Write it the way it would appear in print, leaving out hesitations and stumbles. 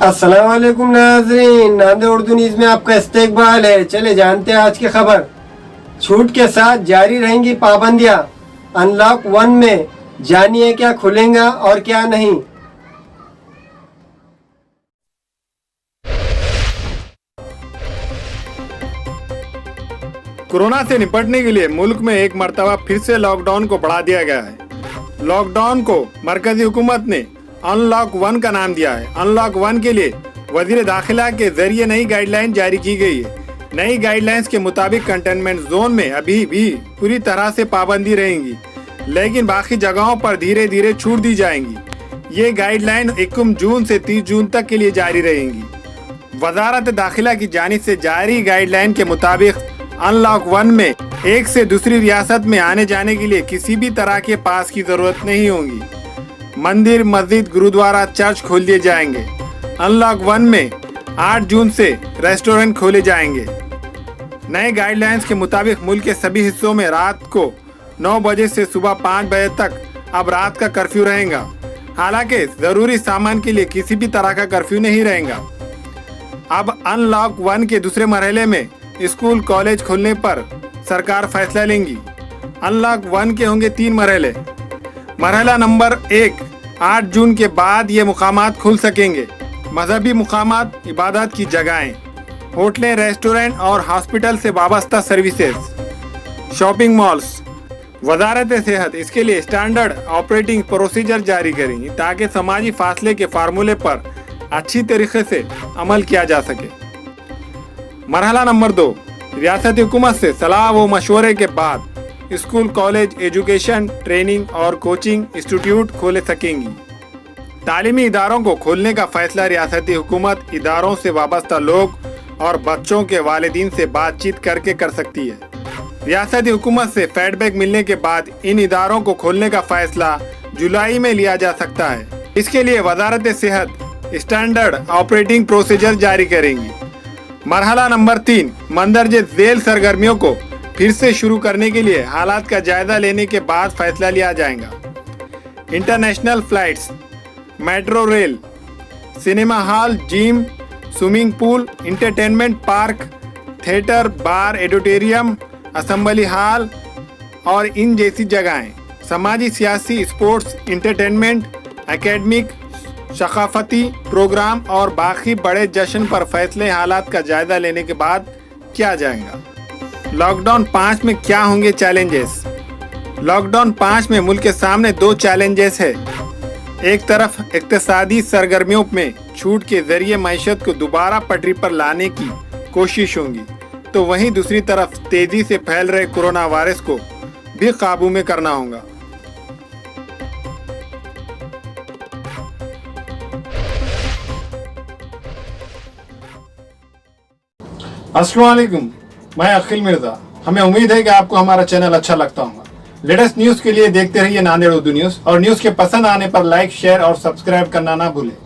अस्सलाम वालेकुम नाज़रीन, नांदेड़ उर्दू न्यूज़ में आपका इस्तकबाल है। चले जानते हैं आज की खबर। छूट के साथ जारी रहेंगी पाबंदियां। अनलॉक 1 में जानिए क्या खुलेगा और क्या नहीं। कोरोना से निपटने के लिए मुल्क में एक मर्तबा फिर से लॉकडाउन को बढ़ा दिया गया है। लॉकडाउन को मरकजी हुकूमत ने अनलॉक 1 का नाम दिया है। अनलॉक 1 के लिए वजीर दाखिला के जरिए नई गाइडलाइन जारी की गई है। नई गाइडलाइंस के मुताबिक कंटेनमेंट जोन में अभी भी पूरी तरह से पाबंदी रहेंगी, लेकिन बाकी जगहों पर धीरे धीरे छूट दी जाएंगी। ये गाइडलाइन 21 जून से 30 जून तक के लिए जारी रहेंगी। वजारत दाखिला की जानिब से जारी गाइडलाइन के मुताबिक अनलॉक 1 में एक से दूसरी रियासत में आने जाने के लिए किसी भी तरह के पास की जरूरत नहीं होगी। मंदिर, मस्जिद, गुरुद्वारा, चर्च खोल दिए जाएंगे। अनलॉक 1 में 8 जून से रेस्टोरेंट खोले जाएंगे। नए गाइडलाइंस के मुताबिक मुल्क के सभी हिस्सों में रात को 9 बजे से सुबह 5 बजे तक अब रात का कर्फ्यू रहेगा। हालांकि जरूरी सामान के लिए किसी भी तरह का कर्फ्यू नहीं रहेगा। अब अनलॉक 1 के दूसरे मरहले में स्कूल, कॉलेज खोलने पर सरकार फैसला लेंगी। अनलॉक 1 के होंगे 3 मरहले। मरहला नंबर 1, 8 जून के बाद ये मुकामात खुल सकेंगे। मजहबी मुकामात, इबादत की जगहें, होटलें, रेस्टोरेंट और हॉस्पिटल से वाबस्ता सर्विसेज, शॉपिंग मॉल्स। वजारत सेहत इसके लिए स्टैंडर्ड ऑपरेटिंग प्रोसीजर जारी करेंगी ताकि समाजी फासले के फार्मूले पर अच्छी तरीके से अमल किया जा सके। मरहला नंबर 2, रियासती हुकूमत से सलाह व मशवरे के बाद स्कूल, कॉलेज, एजुकेशन, ट्रेनिंग और कोचिंग इंस्टीट्यूट खोले सकेंगी। तालीमी इदारों को खोलने का फैसला रियासती हुकूमत इदारों से वाबस्ता लोग और बच्चों के वालिदीन से बातचीत करके कर सकती है। रियासती हुकूमत से फीडबैक मिलने के बाद इन इदारों को खोलने का फैसला जुलाई में लिया जा सकता है। इसके लिए वजारत सेहत स्टैंडर्ड ऑपरेटिंग प्रोसीजर जारी करेंगी। मरहला नंबर 3, मंदरजे झेल सरगर्मियों को फिर से शुरू करने के लिए हालात का जायजा लेने के बाद फैसला लिया जाएगा। International flights, metro rail, cinema hall, gym, swimming pool, entertainment park, theatre, bar, auditorium, assembly hall और इन जैसी जगहें, समाजी, सियासी, स्पोर्ट्स, इंटरटेनमेंट, एकेडमिक, सकाफती प्रोग्राम और बाकी बड़े जश्न पर फैसले हालात का जायजा लेने के बाद किया जाएगा। लॉकडाउन 5 में क्या होंगे चैलेंजेस? लॉकडाउन 5 में मुल्क के सामने 2 चैलेंजेस है। एक तरफ इक्तिसादी सरगर्मियों में छूट के जरिए मईशत को दोबारा पटरी पर लाने की कोशिश होगी, तो वहीं दूसरी तरफ तेजी से फैल रहे कोरोना वायरस को भी काबू में करना होगा। अस्सलाम वालेकुम, मैं अखिल मिर्जा। हमें उम्मीद है कि आपको हमारा चैनल अच्छा लगता होगा। लेटेस्ट न्यूज़ के लिए देखते रहिए नांदेड़ उर्दू न्यूज़, और न्यूज़ के पसंद आने पर लाइक, शेयर और सब्सक्राइब करना ना भूलें।